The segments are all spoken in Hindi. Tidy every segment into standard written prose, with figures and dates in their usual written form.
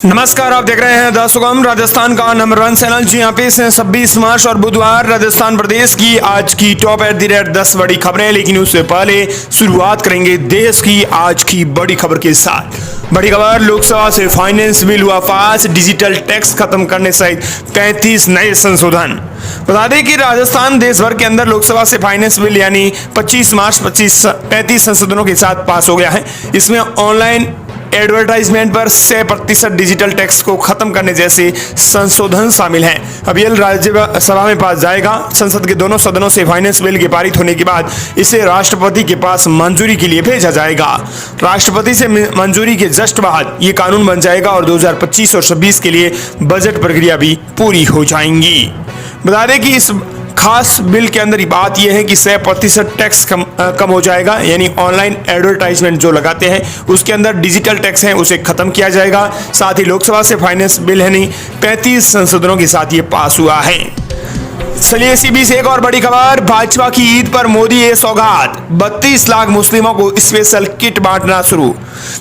नमस्कार, आप देख रहे हैं द सुगम राजस्थान का नंबर 1 चैनल। जी यहाँ पे 26 मार्च और बुधवार राजस्थान प्रदेश की आज की टॉप एट द रेट 10 बड़ी खबरें। लेकिन उससे पहले शुरुआत करेंगे देश की आज की बड़ी खबर के साथ। बड़ी खबर, लोकसभा से फाइनेंस बिल हुआ पास, डिजिटल टैक्स खत्म करने सहित 35 नए संशोधन। बता दें कि राजस्थान देश भर के अंदर लोकसभा से फाइनेंस बिल यानी 25 मार्च 35 संशोधनों के साथ पास हो गया है। इसमें ऑनलाइन एडवर्टाइजमेंट पर 100% डिजिटल टैक्स को खत्म करने जैसे संशोधन शामिल हैं। अब यह राज्यसभा में पास जाएगा। संसद के दोनों सदनों से फाइनेंस बिल के पारित होने के बाद इसे राष्ट्रपति के पास मंजूरी के लिए भेजा जाएगा। राष्ट्रपति से मंजूरी के जस्ट बाद ये कानून बन जाएगा और 2025 और 26 के लिए बजट प्रक्रिया भी पूरी हो जाएंगी। बता दें कि इस खास बिल के अंदर बात यह है कि 100% टैक्स कम हो जाएगा, यानी ऑनलाइन एडवर्टाइजमेंट जो लगाते हैं उसके अंदर डिजिटल टैक्स है उसे खत्म किया जाएगा। साथ ही लोकसभा से फाइनेंस बिल है 35 संशोधनों के साथ ये पास हुआ है। चलिए इसी बीच एक और बड़ी खबर, भाजपा की ईद पर मोदी ये सौगात, 32 लाख मुस्लिमों को स्पेशल किट बांटना शुरू।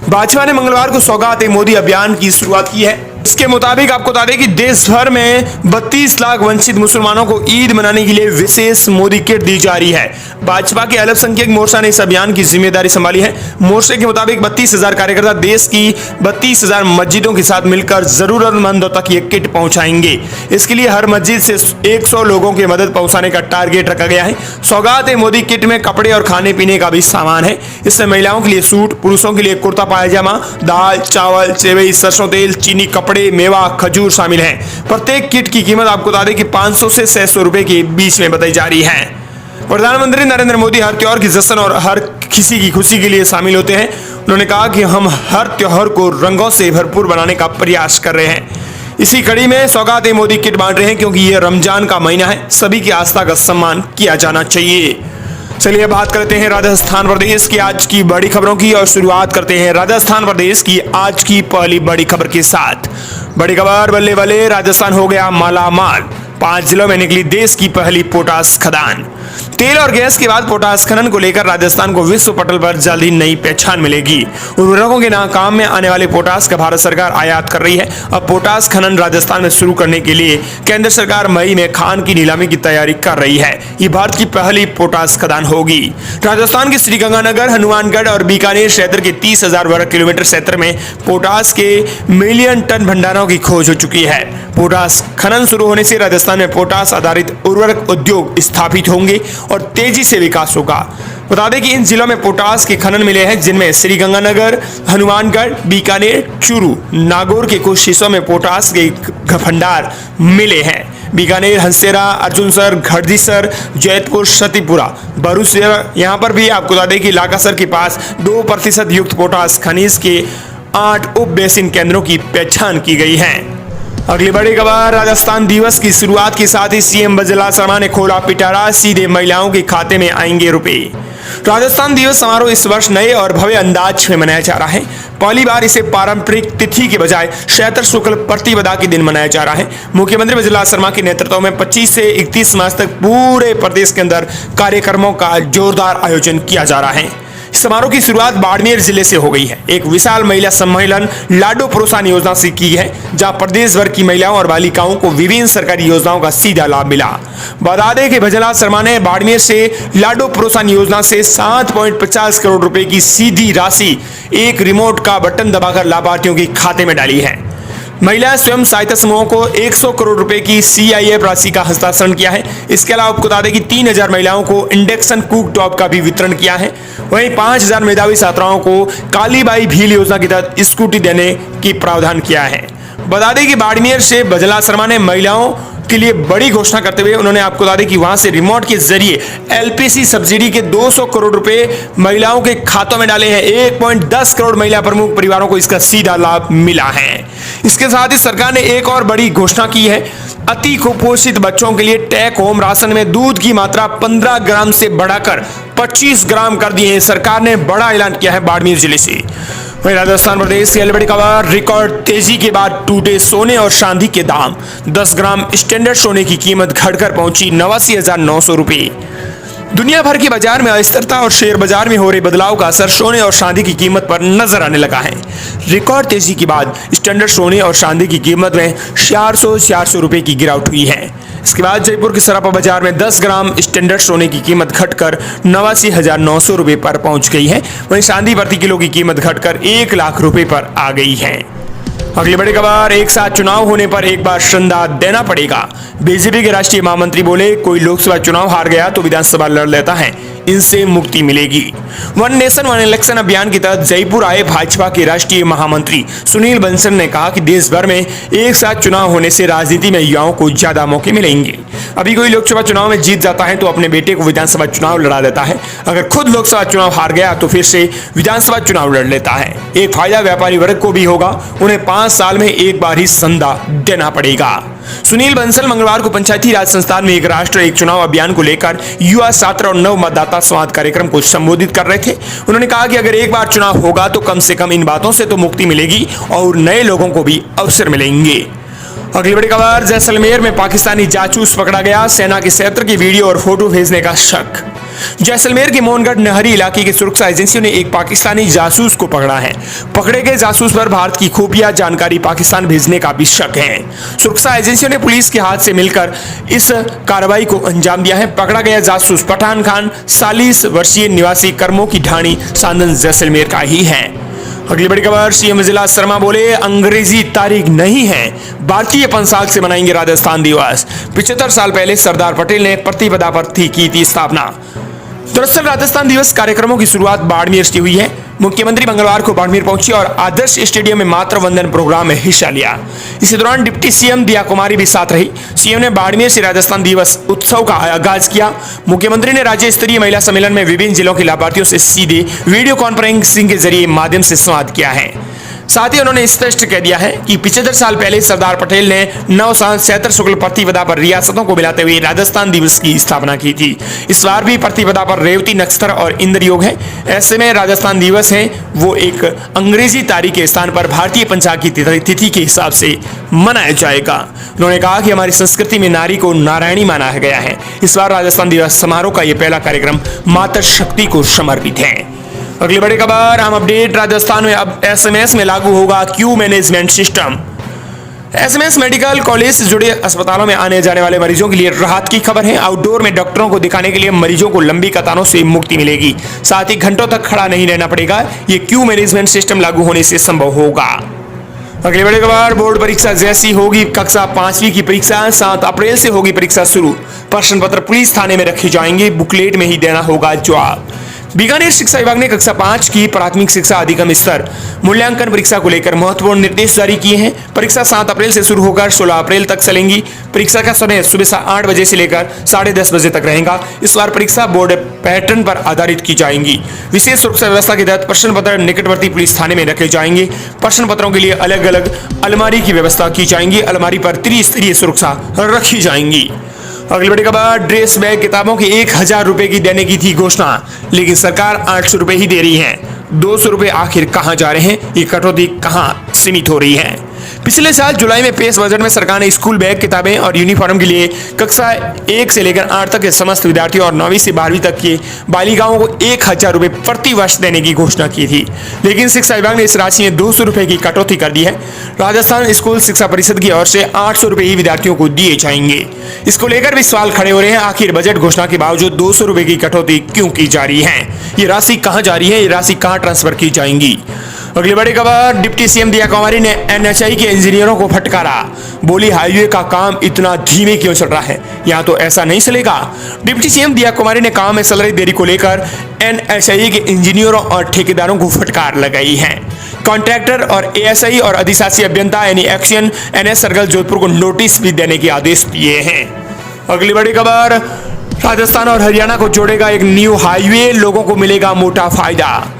भाजपा ने मंगलवार को सौगात ए मोदी अभियान की शुरुआत की है। इसके मुताबिक आपको बता दें कि देश भर में 32 लाख वंचित मुसलमानों को ईद मनाने के लिए विशेष मोदी किट दी जा रही है। भाजपा के अल्पसंख्यक मोर्चा ने इस अभियान की जिम्मेदारी संभाली है। मोर्चे के मुताबिक 32,000 कार्यकर्ता देश की 32,000 मस्जिदों के साथ मिलकर जरूरतमंदों तक ये किट पहुंचाएंगे। इसके लिए हर मस्जिद से 100 लोगों की मदद पहुंचाने का टारगेट रखा गया है। सौगात ए मोदी किट में कपड़े और खाने पीने का भी सामान है। इससे महिलाओं के लिए सूट, पुरुषों के लिए कुर्ता पायजामा, दाल, चावल, सेवई, सरसों तेल, चीनी, कपड़े, मेवा, खजूर शामिल हैं। प्रत्येक किट की कीमत आपको बता दें कि 500 से 600 रुपए के बीच में बताई जा रही है। प्रधानमंत्री नरेंद्र मोदी हर त्योहार की जश्न और हर किसी की खुशी के लिए शामिल होते हैं। उन्होंने कहा कि हम हर त्योहार को रंगों से भरपूर बनाने का प्रयास कर रहे हैं। इसी कड़ी में सौगात ए मोदी किट बांट रहे हैं क्योंकि यह रमजान का महीना है। सभी की आस्था का सम्मान किया जाना चाहिए। चलिए बात करते हैं राजस्थान प्रदेश की आज की बड़ी खबरों की और शुरुआत करते हैं राजस्थान प्रदेश की आज की पहली बड़ी खबर के साथ। बड़ी खबर, बल्ले बल्ले राजस्थान हो गया मालामाल, 5 जिलों में निकली देश की पहली पोटास खदान। तेल और गैस के बाद पोटास खनन को लेकर राजस्थान को विश्व पटल पर जल्द ही नई पहचान मिलेगी। उर्वरकों के नाकाम में आने वाले पोटास का भारत सरकार आयात कर रही है। अब पोटास खनन राजस्थान में शुरू करने के लिए केंद्र सरकार मई में खान की नीलामी की तैयारी कर रही है। ये भारत की पहली पोटास खदान होगी। राजस्थान के श्रीगंगानगर, हनुमानगढ़ और बीकानेर क्षेत्र के 30,000 वर्ग किलोमीटर क्षेत्र में पोटास के मिलियन टन भंडारों की खोज हो चुकी है। पोटास खनन शुरू होने से राजस्थान में पोटास आधारित उर्वरक उद्योग स्थापित होंगे और तेजी से विकास होगा। बता दें कि इन जिलों में पोटास के खनन मिले हैं, जिनमें श्रीगंगानगर, हनुमानगढ़, बीकानेर, चूरू, नागौर के कुछ हिस्सों में पोटास के भंडार मिले हैं। बीकानेर, हंसेरा, अर्जुनसर, घड़दीसर, जैतपुर, सतीपुरा, भरूच, यहाँ पर भी आपको बता दें कि लाकासर के पास 2% युक्त पोटास खनिज के 8 उप बेसिन केंद्रों की पहचान की गई है। अगली बड़ी खबर, राजस्थान दिवस की शुरुआत के साथ ही सीएम बजला शर्मा ने खोला पिटारा, सीधे महिलाओं के खाते में आएंगे रुपए। राजस्थान दिवस समारोह इस वर्ष नए और भव्य अंदाज में मनाया जा रहा है। पहली बार इसे पारंपरिक तिथि के बजाय चैत्र शुक्ल प्रतिपदा के दिन मनाया जा रहा है। मुख्यमंत्री बजला शर्मा के नेतृत्व में 25 से 31 मार्च तक पूरे प्रदेश के अंदर कार्यक्रमों का जोरदार आयोजन किया जा रहा है। समारोह की शुरुआत बाड़मेर जिले से हो गई है। एक विशाल महिला सम्मेलन लाडो प्रोत्साहन योजना से की है, जहां प्रदेश भर की महिलाओं और बालिकाओं को विभिन्न सरकारी योजनाओं का सीधा लाभ मिला। बता दें कि बजला शर्मा ने बाड़मेर से लाडो प्रोत्साहन योजना से 7.50 करोड़ रुपए की सीधी राशि एक रिमोट का बटन दबाकर लाभार्थियों के खाते में डाली है। महिला स्वयं सहायता समूहों को 100 करोड़ रुपए की CIF राशि का हस्तांतरण किया है। इसके अलावा आपको बता दें कि 3,000 महिलाओं को इंडक्शन कुक टॉप का भी वितरण किया है। वहीं 5,000 मेधावी छात्राओं को कालीबाई भील योजना के तहत स्कूटी देने की प्रावधान किया है। बता दें कि बाड़मेर से बजला शर्मा ने महिलाओं के लिए बड़ी घोषणा करते हुए उन्होंने आपको बता दें कि वहां से रिमोट के जरिए LPG सब्सिडी के 200 करोड़ रुपए महिलाओं के खातों में डाले हैं। 1.10 करोड़ महिला प्रमुख परिवारों को इसका सीधा लाभ मिला है। इसके साथ ही सरकार ने एक और बड़ी घोषणा की है। अति कुपोषित बच्चों के लिए टेक होम राशन में दूध की मात्रा 15 ग्राम से बढ़ाकर 25 ग्राम कर दी है। सरकार ने बड़ा ऐलान किया है बाड़मेर जिले से। वहीं राजस्थान प्रदेश की बड़ी खबर, रिकॉर्ड तेजी के बाद टूटे सोने और चांदी के दाम। 10 ग्राम स्टैंडर्ड सोने की कीमत घटकर पहुंची 89,900 रुपए। दुनिया भर के बाजार में अस्थिरता और शेयर बाजार में हो रहे बदलाव का असर सोने और चांदी की कीमत पर नजर आने लगा है। रिकॉर्ड तेजी के बाद स्टैंडर्ड सोने और चांदी की कीमत में 400 रुपए की गिरावट हुई है। इसके बाद जयपुर के सराफा बाजार में 10 ग्राम स्टैंडर्ड सोने की कीमत घटकर 89,900 रुपए पर पहुंच गई है। वहीं चांदी प्रति किलो की कीमत घटकर 1 लाख रुपए पर आ गई है। अगली बड़ी खबर, एक साथ चुनाव होने पर एक बार चंदा देना पड़ेगा। बीजेपी के राष्ट्रीय महामंत्री बोले, कोई लोकसभा चुनाव हार गया तो विधानसभा लड़ लेता है, इनसे मुक्ति मिलेगी। वन नेशन वन इलेक्शन अभियान के तहत जयपुर आए भाजपा के राष्ट्रीय महामंत्री सुनील बंसल ने कहा कि देश भर में एक साथ चुनाव होने से राजनीति में युवाओं को ज्यादा मौके मिलेंगे। अभी कोई लोकसभा चुनाव में जीत जाता है तो अपने बेटे को विधानसभा चुनाव लड़ा देता है, अगर खुद लोकसभा चुनाव हार गया तो फिर से विधानसभा चुनाव लड़ लेता है। एक फायदा व्यापारी वर्ग को भी होगा, उन्हें 5 साल में एक बार ही चंदा देना पड़ेगा। सुनील बंसल मंगलवार को पंचायती राज संस्थान में एक राष्ट्र एक चुनाव अभियान को लेकर युवा, छात्र और नव मतदाता संवाद कार्यक्रम को संबोधित कर रहे थे। उन्होंने कहा कि अगर एक बार चुनाव होगा तो कम से कम इन बातों से तो मुक्ति मिलेगी और नए लोगों को भी अवसर मिलेंगे। अगली बड़ी खबर, जैसलमेर में पाकिस्तानी जासूस पकड़ा गया, सेना के क्षेत्र की वीडियो और फोटो भेजने का शक। जैसलमेर के मोहनगढ़ नहरी इलाके की सुरक्षा एजेंसियों ने एक पाकिस्तानी जासूस को पकड़ा है। पकड़े गए जासूस पर भारत की खुफिया जानकारी पाकिस्तान भेजने का भी शक है। सुरक्षा एजेंसियों ने पुलिस के हाथ से मिलकर इस कार्रवाई को अंजाम दिया है। पकड़ा गया जासूस पठान खान 40 वर्षीय निवासी कर्मों की ढाणी सांदन जैसलमेर का ही है। अगली बड़ी खबर, सीएम विजलास शर्मा बोले, अंग्रेजी तारीख नहीं है, भारतीय पंचांग से मनाएंगे राजस्थान दिवस। 75 साल पहले सरदार पटेल ने प्रतिपदा पर की थी स्थापना। दरअसल राजस्थान दिवस कार्यक्रमों की शुरुआत बाड़मेर से हुई है। मुख्यमंत्री मंगलवार को बाड़मेर पहुंची और आदर्श स्टेडियम में मातृ वंदन प्रोग्राम में हिस्सा लिया। इसी दौरान डिप्टी सीएम दिया कुमारी भी साथ रही। सीएम ने बाड़मेर से राजस्थान दिवस उत्सव का आगाज किया। मुख्यमंत्री ने राज्य स्तरीय महिला सम्मेलन में विभिन्न जिलों के लाभार्थियों से सीधे वीडियो कॉन्फ्रेंसिंग के जरिए माध्यम से संवाद किया है। साथ ही उन्होंने स्पष्ट कह दिया है कि 75 साल पहले सरदार पटेल ने 9 साल 76 शुक्ल प्रतिपदा पर रियासतों को मिलाते हुए राजस्थान दिवस की स्थापना की थी। इस बार भी प्रतिपदा पर रेवती नक्षत्र और इंद्र योग है। ऐसे में राजस्थान दिवस है वो एक अंग्रेजी तारीख के स्थान पर भारतीय पंचांग की तिथि के हिसाब से मनाया जाएगा। उन्होंने कहा कि हमारी संस्कृति में नारी को नारायणी माना गया है। इस बार राजस्थान दिवस समारोह का यह पहला कार्यक्रम मातृ शक्ति को समर्पित है। अगली बड़ी खबर, हम अपडेट, राजस्थान में अब एसएमएस में लागू होगा Q management system. SMS medical college से जुड़े अस्पतालों में आने जाने वाले मरीजों के लिए राहत की खबर है। आउटडोर में डॉक्टरों को दिखाने के लिए मरीजों को लंबी कतारों से मुक्ति मिलेगी। साथ ही घंटों तक खड़ा नहीं रहना पड़ेगा। ये क्यू मैनेजमेंट सिस्टम लागू होने से संभव होगा। अगली बड़ी खबर, बोर्ड परीक्षा जैसी होगी कक्षा 5वीं की परीक्षा, 7 अप्रैल से होगी परीक्षा शुरू। प्रश्न पत्र पुलिस थाने में रखे जाएंगे, बुकलेट में ही देना होगा जवाब। बीकानेर शिक्षा विभाग ने कक्षा 5 की प्राथमिक शिक्षा अधिगम स्तर मूल्यांकन परीक्षा को लेकर महत्वपूर्ण निर्देश जारी किए हैं। परीक्षा 7 अप्रैल से शुरू होकर 16 अप्रैल तक चलेंगी। परीक्षा का समय सुबह 8 बजे से लेकर 10:30 बजे तक रहेगा। इस बार परीक्षा बोर्ड पैटर्न पर आधारित की जाएंगी। विशेष सुरक्षा व्यवस्था के तहत प्रश्न पत्र निकटवर्ती पुलिस थाने में रखे जाएंगे। प्रश्न पत्रों के लिए अलग अलग अलमारी की व्यवस्था की जाएंगी। अलमारी पर त्रिस्तरीय सुरक्षा रखी जाएंगी। अगली बड़ी खबर, ड्रेस बैग किताबों के 1000 रुपए की देने की थी घोषणा, लेकिन सरकार 800 रुपए ही दे रही है। 200 रुपए आखिर कहां जा रहे हैं? ये कटौती कहां सीमित हो रही है? पिछले साल जुलाई में पेश बजट में सरकार ने स्कूल बैग, किताबें और यूनिफॉर्म के लिए कक्षा 1 से लेकर 8 तक के समस्त विद्यार्थियों और 9वीं से 12वीं तक के बालिकाओं को 1000 रुपए प्रति वर्ष देने की घोषणा की थी, लेकिन शिक्षा विभाग ने इस राशि में 200 रुपए की कटौती कर दी है। राजस्थान स्कूल शिक्षा परिषद की ओर से 800 रुपए ही विद्यार्थियों को दिए जाएंगे। इसको लेकर भी सवाल खड़े हो रहे हैं, आखिर बजट घोषणा के बावजूद 200 रुपए की कटौती क्यों की जा रही है? ये राशि कहां जा रही है? ये राशि कहां ट्रांसफर की जाएंगी? अगली बड़ी खबर, डिप्टी सीएम दिया कुमारी ने एनएचआई के इंजीनियरों को फटकारा। बोली, हाईवे का काम इतना धीमे क्यों चल रहा है? यहाँ तो ऐसा नहीं चलेगा। डिप्टी सीएम दिया कुमारी ने काम में चल रही देरी को लेकर एनएचआई के इंजीनियरों और ठेकेदारों को फटकार लगाई है। कॉन्ट्रैक्टर और एएसआई और अधिशासी अभियंता यानी एक्शन एनएस सर्कल जोधपुर को नोटिस भी देने के आदेश दिए हैं। अगली बड़ी खबर, राजस्थान और हरियाणा को जोड़ेगा एक न्यू हाईवे, लोगों को मिलेगा मोटा फायदा।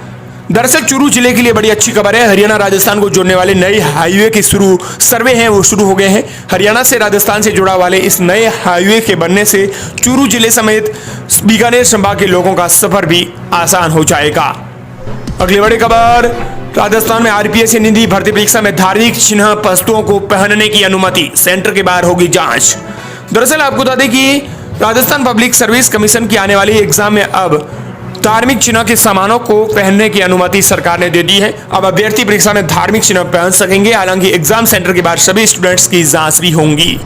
दरअसल चूरू जिले के लिए बड़ी अच्छी खबर है। हरियाणा राजस्थान को जोड़ने वाले नए हाईवे के सर्वे हैं वो शुरू हो गए हैं। हरियाणा से राजस्थान से जुड़ा वाले इस नए हाईवे के बनने से चूरू जिले समेत बीकानेर संभाग के लोगों का सफर भी आसान हो जाएगा। अगली बड़ी खबर, राजस्थान में आरपीएस निधि भर्ती परीक्षा में धार्मिक चिन्ह वस्तुओं को पहनने की अनुमति, सेंटर के बाहर होगी जांच। दरअसल आपको बता दें कि राजस्थान पब्लिक सर्विस कमीशन की आने वाली एग्जाम में अब धार्मिक चिन्ह के सामानों को पहनने की अनुमति सरकार ने दे दी है। अब अभ्यर्थी परीक्षा में धार्मिक चिन्ह पहन सकेंगे। हालांकि एग्जाम सेंटर के बाद सभी स्टूडेंट्स की जांच भी होंगी।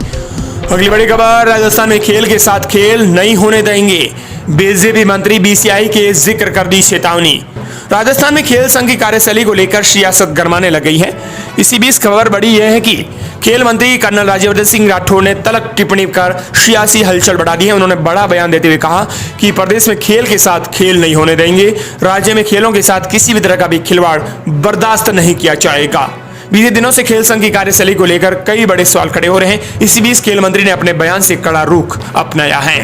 अगली बड़ी खबर, राजस्थान में खेल के साथ खेल नहीं होने देंगे। बीजेपी मंत्री बीसीआई के जिक्र कर दी चेतावनी। राजस्थान में खेल संघ की कार्यशैली को लेकर सियासत गरमाने लग गई है। इसी बीच खबर बड़ी यह है कि खेल मंत्री कर्नल राज्यवर्धन सिंह राठौड़ ने तल्ख टिप्पणी कर सियासी हलचल बढ़ा दी है। उन्होंने बड़ा बयान देते हुए कहा कि प्रदेश में खेल के साथ खेल नहीं होने देंगे। राज्य में खेलों के साथ किसी भी तरह का भी खिलवाड़ बर्दाश्त नहीं किया जाएगा। बीते दिनों से खेल संघ की कार्यशैली को लेकर कई बड़े सवाल खड़े हो रहे हैं। इसी बीच खेल मंत्री ने अपने बयान से कड़ा रुख अपनाया है।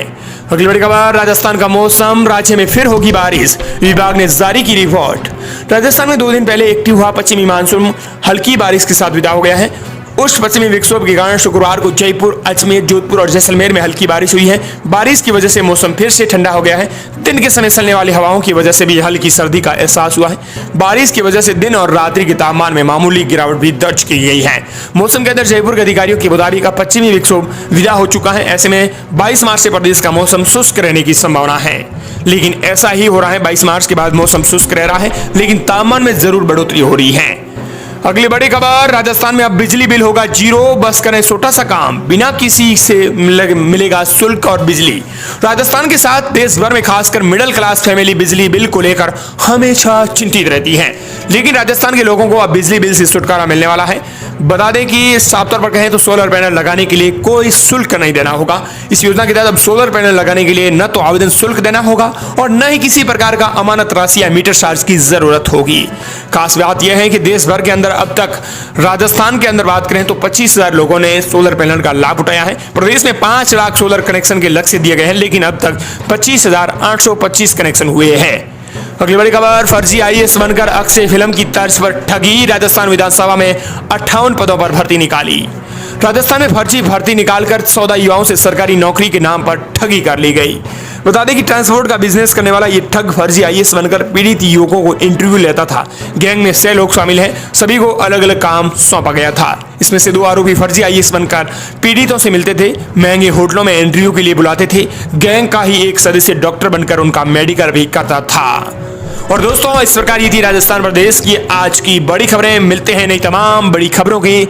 अगली बड़ी खबर, राजस्थान का मौसम, राज्य में फिर होगी बारिश, विभाग ने जारी की रिपोर्ट। राजस्थान में 2 दिन पहले एक्टिव हुआ पश्चिमी मानसून हल्की बारिश के साथ विदा हो गया है। उष्ण पश्चिमी विक्षोभ के कारण शुक्रवार को जयपुर, अजमेर, जोधपुर और जैसलमेर में हल्की बारिश हुई है। बारिश की वजह से मौसम फिर से ठंडा हो गया है। दिन के समय चलने वाली हवाओं की वजह से भी हल्की सर्दी का एहसास हुआ है। बारिश की वजह से दिन और रात्रि के तापमान में मामूली गिरावट भी दर्ज की गई है। मौसम के अंदर जयपुर के अधिकारियों के मुताबिक पश्चिमी विक्षोभ विदा हो चुका है। ऐसे में 22 मार्च से प्रदेश का मौसम शुष्क रहने की संभावना है। लेकिन ऐसा ही हो रहा है, 22 मार्च के बाद मौसम शुष्क रह रहा है, लेकिन तापमान में जरूर बढ़ोतरी हो रही है। अगली बड़ी खबर, राजस्थान में अब बिजली बिल होगा जीरो, बस करें छोटा सा काम, बिना किसी से मिलेगा शुल्क और बिजली। राजस्थान के साथ देश भर में खासकर मिडिल क्लास फैमिली बिजली बिल को लेकर हमेशा चिंतित रहती है। लेकिन राजस्थान के लोगों को अब बिजली बिल से छुटकारा मिलने वाला है। बता दें कि साफ तौर पर कहें तो सोलर पैनल लगाने के लिए कोई शुल्क नहीं देना होगा। इस योजना के तहत अब सोलर पैनल लगाने के लिए न तो आवेदन शुल्क देना होगा और न ही किसी प्रकार का अमानत राशि या मीटर चार्ज की जरूरत होगी। खास बात यह है कि देश भर के अंदर अब तक राजस्थान के अंदर बात करें तो 25,000 लोगों ने सोलर पैनल का लाभ उठाया है। प्रदेश में 5 लाख सोलर कनेक्शन के लक्ष्य दिए गए हैं, लेकिन अब तक 25,825 कनेक्शन हुए हैं। अगली बड़ी खबर, फर्जी आईएएस बनकर अक्षय फिल्म की तर्ज पर ठगी। राजस्थान विधानसभा में 58 पदों पर भर्ती निकाली। राजस्थान में फर्जी भर्ती निकालकर 14 युवाओं से सरकारी नौकरी के नाम पर ठगी कर ली गई। बता दें कि ट्रांसपोर्ट का बिजनेस करने वाला ये ठग फर्जी आईएएस बनकर पीड़ित युवकों को इंटरव्यू लेता था। गैंग में 6 लोग शामिल हैं, सभी को अलग अलग काम सौंपा गया था। इसमें से 2 आरोपी फर्जी आईएएस बनकर पीड़ितों से मिलते थे, महंगे होटलों में इंटरव्यू के लिए बुलाते थे। गैंग का ही एक सदस्य डॉक्टर बनकर उनका मेडिकल भी करता था। और दोस्तों, इस प्रकार ये थी राजस्थान प्रदेश की आज की बड़ी खबरें। मिलते हैं नई तमाम बड़ी खबरों की